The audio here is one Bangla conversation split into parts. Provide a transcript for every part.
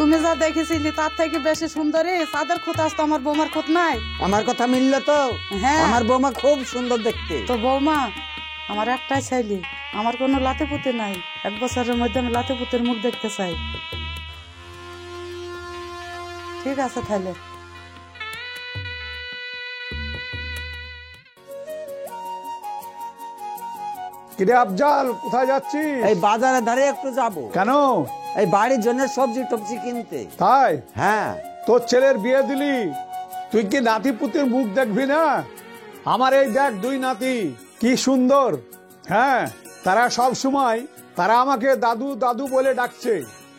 তুমি যা দেখেছিলি তার থেকে বেশি সুন্দরী চাঁদের খুঁত আসতো আমার বৌমার খুঁত নাই। আমার কথা মিললো তো? হ্যাঁ, আমার বৌমা খুব সুন্দর দেখতে। তো বৌমা আমার একটাই ছেলে, আমার কোনো লাতে পুতে নাই। 1 বছরের মধ্যে আমি লাতে পুতের মুখ দেখতে চাই। ঠিক আছে তাহলে। কিরে আফজাল, কোথায় যাচ্ছিস? এই বাজারের ধারে একটু যাব। কেন? এই বাড়ির জন্য সবজি টবজি কিনতে। তাই? হ্যাঁ। তোর ছেলের বিয়ে দিলি, তুই কি নাতি পুতির মুখ দেখবি না? আমার এই দেখ 2 নাতি, কি সুন্দর। হ্যাঁ, তারা সব সময় তারা আমাকে দাদু দাদু বলে ডাকছে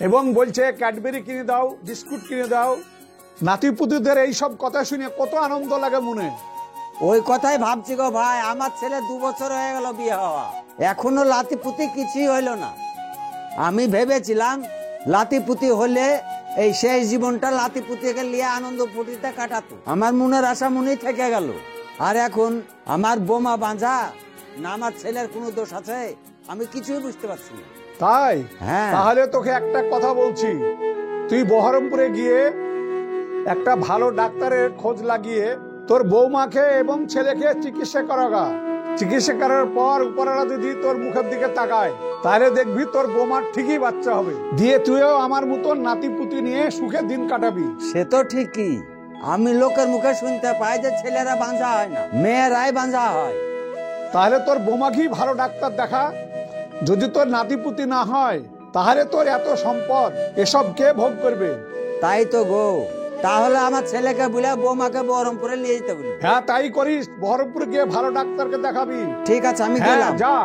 এবং বলছে ক্যাডবেরি কিনে দাও, বিস্কুট কিনে দাও। নাতি পুতিদের এই সব কথা শুনে কত আনন্দ লাগে মনে। ওই কথাই ভাবছি গো ভাই, আমার ছেলে 2 বছর হয়ে গেল বিয়ে হওয়া, এখনো লাতি পুতি কিছুই হইল না। আমি ভেবেছিলাম লাতি পুতি হলে এই শেষ জীবনটা লাতি পুতিকে নিয়ে আনন্দ ফুটিতে কাটাতো। আমার মনের আশা মনেই থেকে গেল। আর এখন আমার বোমা বাঁধা না, আমার ছেলের কোনো দোষ আছে আমি কিছুই বুঝতে পারছি না। তাই? হ্যাঁ। তাহলে তোকে একটা কথা বলছি, তুই বহরমপুরে গিয়ে একটা ভালো ডাক্তারের খোঁজ লাগিয়ে তোর বৌমাকে এবং ছেলেকে চিকিৎসা করাগা। চিকিৎসা করার পর উপরওয়ালা যদি তোর মুখের দিকে তাকায়, তাহলে দেখবি তোর বৌমার ঠিকই বাচ্চা হবে। দিয়ে তুইও আমার মতন নাতি পুতি নিয়ে সুখে দিন কাটাবি। সে তো ঠিকই, আমি লোকের মুখে শুনতে পাই যে ছেলেরা বাঁধা হয় না, মেয়েরাই বাঁধা হয়। তাহলে তোর বৌমাকেই ভালো ডাক্তার দেখা। যদি তোর নাতি পুতি না হয়, তাহলে তোর এত সম্পদ এসব কে ভোগ করবে? তাই তো গো, তাহলে আমার ছেলেকে বলে বৌমাকে বহরমপুরে নিয়ে যেতে বলি। হ্যাঁ, তাই করিস। বহরমপুর গিয়ে ভালো ডাক্তারকে দেখাবি। ঠিক আছে, আমি হ্যাঁ, গেলাম। যা।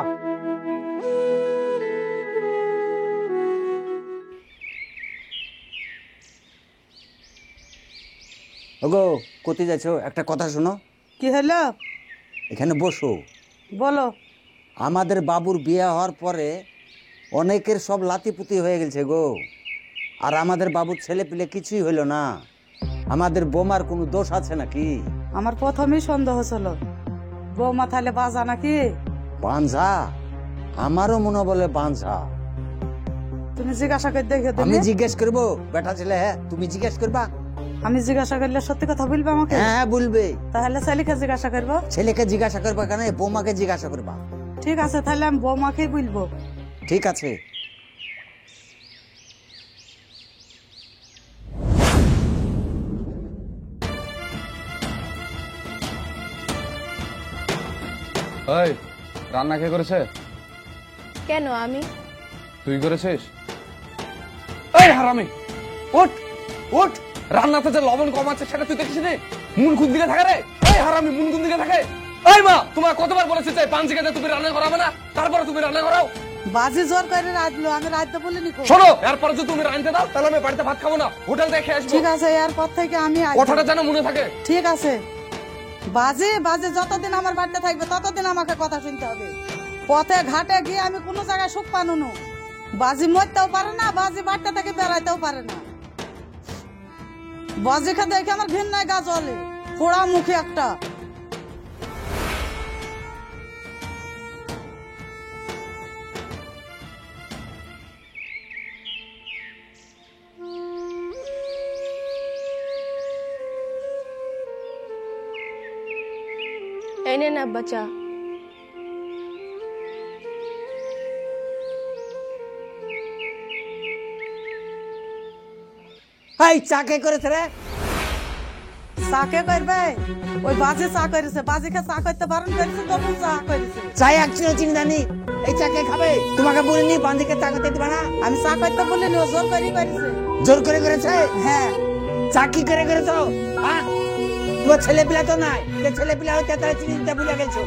ওগো, কোথায় যাচ্ছো? একটা কথা শোনো। কি হলো? এখানে বসো। বলো। আমাদের বাবুর বিয়ে হওয়ার পরে অনেকের সব লাতিপুতি হয়ে গেছে গো, আর আমাদের বাবুর ছেলে পেলে কিছুই হইল না। আমাদের বোমার কোনো দোষ আছে নাকি? আমার প্রথমেই সন্দেহ ছিল বৌমা তাহলে বাজা নাকি। বাঞ্ঝা? আমারও মনে বলে বাঞ্ঝা। তুমি জিজ্ঞাসা করে দেখে আমি দিলে। জিজ্ঞেস করবো বেটা ছেলে? হ্যাঁ, তুমি জিজ্ঞেস করবা। আমি জিজ্ঞাসা করলে সত্যি কথা বলবে আমাকে? হ্যাঁ, বলবে। তাহলে ছেলেকে জিজ্ঞাসা করবো। ছেলেকে জিজ্ঞাসা করবা কেন? বৌমাকে জিজ্ঞাসা করবা। ঠিক আছে, তাহলে আমি বৌমাকেই বলবো। ঠিক আছে। এই রান্না কে করেছে? কেন আমি? তুই করেছিস? এই হারামি, ওঠ ওঠ! রান্নাতে যে লবণ কম আছে সেটা তুই দেখিস নি? মুন কোন দিকে থাকে রে? এই হারামি, মুন কোন দিকে থাকে? এই মা, তোমার কতবার বলেছি যে পাঞ্চিকে তুমি রান্না করাবে না, তারপরে তুমি রান্না করাও। বাজি জোর করে রাঁধলো, আমি রাঁধতে বলিনি। শোনো, এরপরে যদি তুমি রাঁধতে দাও তাহলে আমি বাড়িতে ভাত খাবো না, হোটেল দেখে আসবো। ঠিক আছে, এরপর থেকে আমি কথাটা যেন মনে থাকে। ঠিক আছে। বাজে বাজে যতদিন আমার বাড়িতে থাকবে ততদিন আমাকে কথা শুনতে হবে। পথে ঘাটে গিয়ে আমি কোনো জায়গায় সুখ পানুনু। বাজি মরতেও পারে না, বাজি বাড়িতে থেকে বেড়াইতেও পারে না। বাজি খেতে দেখে আমার ঘৃণায় গা জ্বলে, পোড়া মুখে একটা। এই নেন আব্বা চা। এই চা কে করেছে রে? চা কে করবে? ওই বাজে চা করেছে, বাজিকে চা করতে বারণ করেছে, তখন চা করেছে। চাই একচুয়ালি চিন্তা নেই। এই চা কে খাবে? তোমাকে বলিনি বান্দিকে চা করতে দিবা না? আমি চা করতে বলিনি, ও জোর করে করেছে। জোর করে করেছে? হ্যাঁ। চা কি করে করেছো? হ্যাঁ, তোমার ছেলে পিলা তো নাই, যে ছেলে পিলা হচ্ছে তারা চিনি দিতে ভুলে গেছো।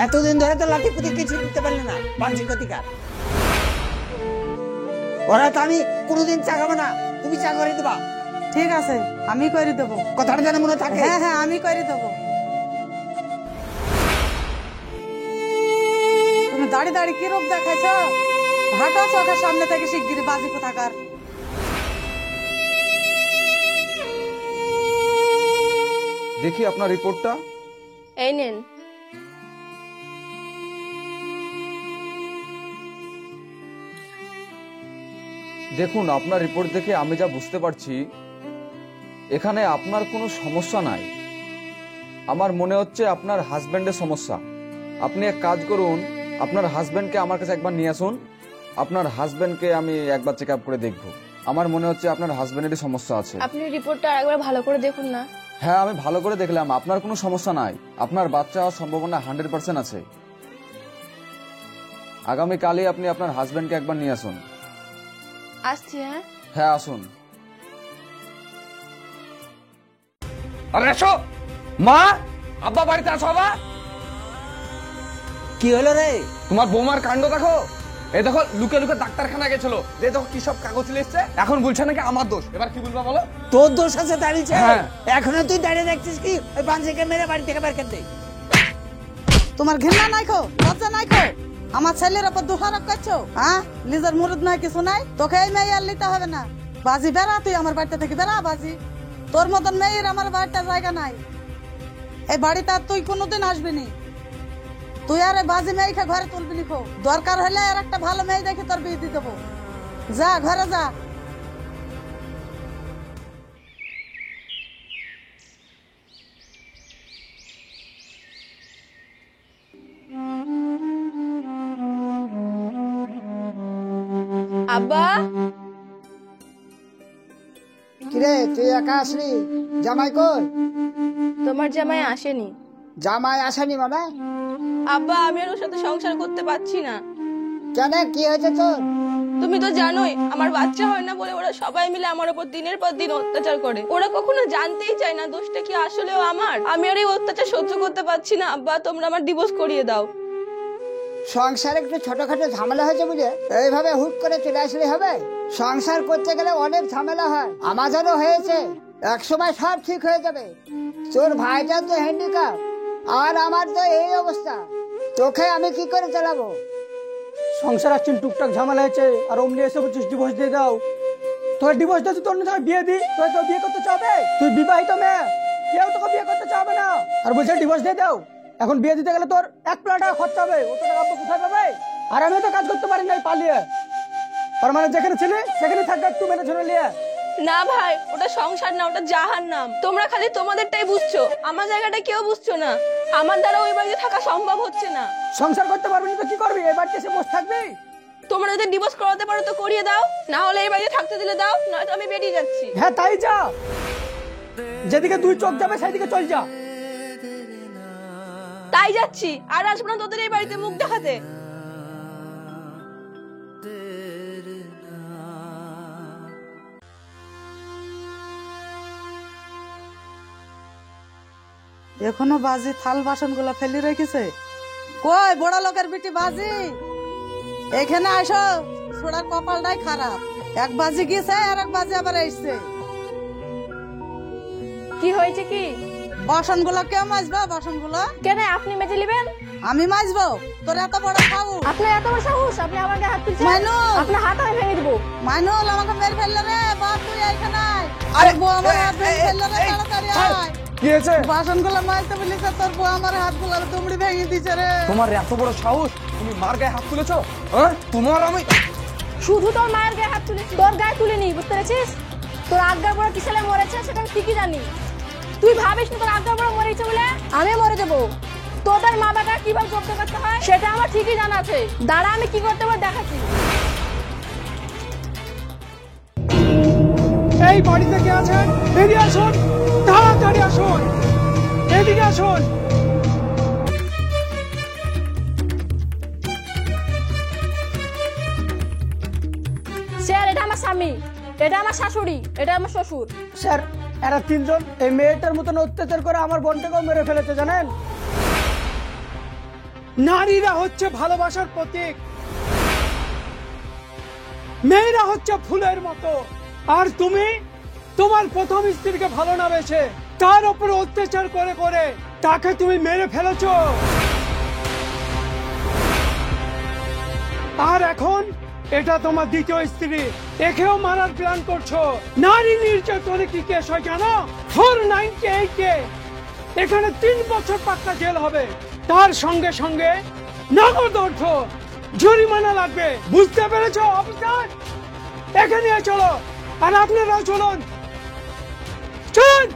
এতদিন ধরে তো লাঠি পুতি কিছু দিতে পারলে না, বাঞ্চি কতিকার। ওরা তো আমি কোনোদিন চা খাবো না, তুমি চা করে দিবা। ঠিক আছে, আমি করে দেবো। কথাটা যেন মনে থাকে। হ্যাঁ হ্যাঁ, আমি করে দেবো। তুমি দাঁড়িয়ে দাঁড়িয়ে কি রূপ দেখাইছ? হাঁটো চোখের সামনে থেকে শিগগিরি, বাজি কোথাকার। দেখি আপনার রিপোর্টটা। এই নেন। দেখুন, আপনার রিপোর্ট দেখে আমি যা বুঝতে পারছি এখানে আপনার কোনো সমস্যা নাই। আমার মনে হচ্ছে আপনার হাজবেন্ডের সমস্যা। আপনি এক কাজ করুন, আপনার হাজবেন্ডকে আমার কাছে একবার নিয়ে আসুন। আপনার হাজবেন্ডকে আমি একবার চেক আপ করে দেখব। আমার মনে হচ্ছে আপনার হাজবেন্ডেরই সমস্যা আছে। আপনি রিপোর্টটা আরেকবার ভালো করে দেখুন না। হ্যাঁ, আমি ভালো করে দেখলাম, আপনার কোনো সমস্যা নাই। আপনার বাচ্চা হওয়ার সম্ভাবনা 100% আছে। আগামীকালই আপনি আপনার হাজবেন্ডকে একবার নিয়ে আসুন। আসছি। হ্যাঁ হ্যাঁ, আসুন। আরে এসো মা, আব্বা বাড়িতে আসো। বাবা, কি হলো রে? তোমার বৌমার কাণ্ড দেখো। এই দেখো, লুকে লুকে ডাক্তারখানা গেছিল, যে দেখো কি সব কাগজ লিখছে। এখন বলছে নাকি আমার দোষ। এবার কি বলবা বলো? তোর দোষ আছে দাঁড়িয়েছে? হ্যাঁ। এখনো তুই দাঁড়িয়ে দেখছিস কি? ওই পাঞ্জিকে মেরে বাড়ি থেকে বের করে দে। তোমার ঘৃণা নাই খো, লজ্জা নাই খো? আমার ছেলের ওপর দোষারোপ করছো? হ্যাঁ, নিজের মুরুদ নাই, কিছু নাই। তোকে এই মেয়ে আর নিতে হবে না। বাজি বেড়া, তুই আমার বাড়িতে থেকে বেড়া বাজি। তোর মতন মেয়ের আমার বাড়িতে জায়গা নাই। এই বাড়িতে আর তুই কোনোদিন আসবি নি। তুই আর এই বাজি মেয়েকে ঘরে তুলবি নি খো। দরকার হলে আর একটা ভালো মেয়ে দেখে তোর বিয়ে দিয়ে দেবো। যা ঘরে যা। আব্বা, কিরে তুই একা আসলি? জামাই কই? তোমার জামাই আসেনি। জামাই আসেনি মানে? আব্বা, আমি আর ওর সাথে সংসার করতে পারছি না। কেন, কি হয়েছে তোর? তুমি তো জানোই আমার বাচ্চা হয় না বলে ওরা সবাই মিলে আমার উপর দিনের পর দিন অত্যাচার করে। ওরা কখনো জানতেই চায় না দোষটা কি আসলেও আমার। আমি আর এই অত্যাচার সহ্য করতে পারছি না। আব্বা, তোমরা আমার ডিভোর্স করিয়ে দাও। সংসারে একটু ছোটখাটো ঝামেলা হয়েছে বুঝে এইভাবে হুট করে চলে আসলে হবে? সংসার করতে গেলে অনেক ঝামেলা হয়, আমাদেরও হয়েছে। একসময় সব ঠিক হয়ে যাবে। তোর ভাইটার তো হ্যান্ডিক্যাপ, আর আমার তো এই অবস্থা। তোকে আমি কি করে চালাবো? সংসার আসছেন, টুকটাক ঝামেলা হয়েছে, আর অমনি এসে বলছিস ডিভোর্স দিয়ে দাও। তোর ডিভোর্স দিয়েছে, তোর না বিয়ে দি। তুই তো বিয়ে করতে চাবে? তুই বিবাহিত মেয়ে, কেউ তোকে বিয়ে করতে চাবে না। আর বলছে ডিভোর্স দিয়ে দাও। এখন বিয়ে দিতে গেলে তোর 1 লাখ টাকা খরচা হবে। ও তো টাকা কোথায় পাবে? আর আমি তো কাজ করতে পারি নাই পালিয়ে। আর মানে যেখানে ছিলে সেখানে থাকবে, একটু মেনে ছেড়ে নিয়ে। না ভাই, ওটা সংসার না, ওটা জাহান্নাম। তোমরা খালি তোমাদেরটাই বুঝছো, আমার জায়গাটা কেউ বুঝছো না। আমার দ্বারা ওই বাড়িতে থাকা সম্ভব হচ্ছে না। সংসার করতে পারবি না তো কি করবি? এবার এসে বসে থাকবি? তোমরা যদি ডিভোর্স করাতে পারো তো করিয়ে দাও, না হলে এই বাড়িতে থাকতে দিলে দাও, নয়তো আমি বেরিয়ে যাচ্ছি। হ্যাঁ তাই যা, যেদিকে দুই চোখ যাবে সেদিকে চল যা। তাই যাচ্ছি, আর আসবো না তোদের এই বাড়িতে মুখ দেখাতে। এখনো বাজি থাল বাসন গুলো ফেলে রেখেছে। কই বড় লোকের বিটি বাজি, এখানে আসো। ছোড়ার কপালটাই খারাপ। এক বাজি গেছে আর এক বাজি আবার এসছে। কি হয়েছে কি? বাসন গুলো কেউ মাজবা? বাসন গুলো কেন আপনি মেজে নেবেন? আমি মাজবো? তোর এত বড় সাহস? আপনার এত বড় সাহস, আপনি আমার গায়ে হাত তুলছেন? মাইনুল, আপনার হাত আমি ভেঙে দেবো। মাইনুল আমাকে মেরে ফেললো রে। বা তুই এইখানে আয়। আরে বউ আমার হাত ভেঙে ফেললো রে, তাড়াতাড়ি আয়। কি হয়েছে? বাসন গুলো মাজতে বলিছে, তোর বউ আমার হাত গুলো তুমড়ি ভেঙে দিছে রে। তোমার এত বড় সাহস, তুমি মার গায়ে হাত তুলেছো? হ্যাঁ, তোমার আমি শুধু তোর মায়ের গায়ে হাত তুলেছি, তোর গায়ে তুলিনি, বুঝতে পেরেছিস? তোর আজ্ঞা বড় কি ছেলে মরেছে সেটা আমি ঠিকই জানি। তুই ভাবিস না তোর আজ্ঞা বড় মরেছে বলে আমি মরে যাবো। তোদের মা বাবা কিভাবে জব্দ করতে হয় সেটা আমার ঠিকই জানা আছে। দাঁড়া, আমি কি করতে পারি দেখাচ্ছি। এই বাড়িতে কে আছেন? বেরিয়ে আসুন, তাড়াতাড়ি আসুন, এদিকে আসুন। স্যার, এটা আমার স্বামী, এটা আমার শাশুড়ি, এটা আমার শ্বশুর। স্যার, এরা 3 জন এই মেয়েটার মতন অত্যাচার করে আমার বোনটাকেও মেরে ফেলেছে, জানেন? নারীরা হচ্ছে ভালোবাসার প্রতীক, মেয়েরা হচ্ছে ফুলের মতো। আর তুমি তোমার প্রথম স্ত্রীকে ভালো না বেসে তার উপর অত্যাচার করে করে তাকে তুমি মেরে ফেলেছো। আর এখন এটা তোমার দ্বিতীয় স্ত্রী, একেও মারার প্ল্যান করছো। নারী নির্যাতনে কি কেস হয় জানো? 498 এ এখানে 3 বছর পাক্কা জেল হবে, তার সঙ্গে সঙ্গে নগদ অর্থ জরিমানা লাগবে। বুঝতে পেরেছো অফিসার? এখানে চলো, আর আপনারাও চলুন, চলুন।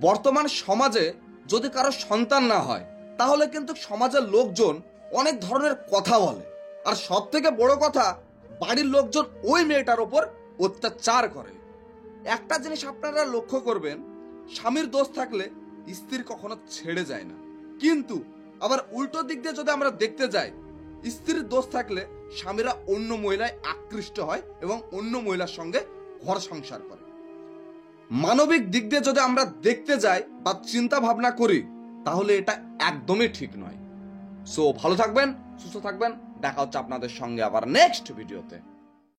বর্তমান সমাজে যদি কারো সন্তান না হয় তাহলে কিন্তু সমাজের লোকজন অনেক ধরনের কথা বলে, আর সব থেকে বড় কথা বাড়ির লোকজন ওই মেয়েটার উপর অত্যাচার করে। একটা জিনিস আপনারা লক্ষ্য করবেন, স্বামীর দোষ থাকলে স্ত্রীর কখনো ছেড়ে যায় না, কিন্তু আবার উল্টো দিক দিয়ে যদি আমরা দেখতে যাই, স্ত্রীর দোষ থাকলে স্বামীরা অন্য মহিলায় আকৃষ্ট হয় এবং অন্য মহিলার সঙ্গে ঘর সংসার করে। মানবিক দিক দিয়ে যদি আমরা দেখতে যাই বা চিন্তা ভাবনা করি তাহলে এটা একদমই ঠিক নয়। সো ভালো থাকবেন, সুস্থ থাকবেন, দেখা হচ্ছে আপনাদের সঙ্গে আবার নেক্সট ভিডিওতে।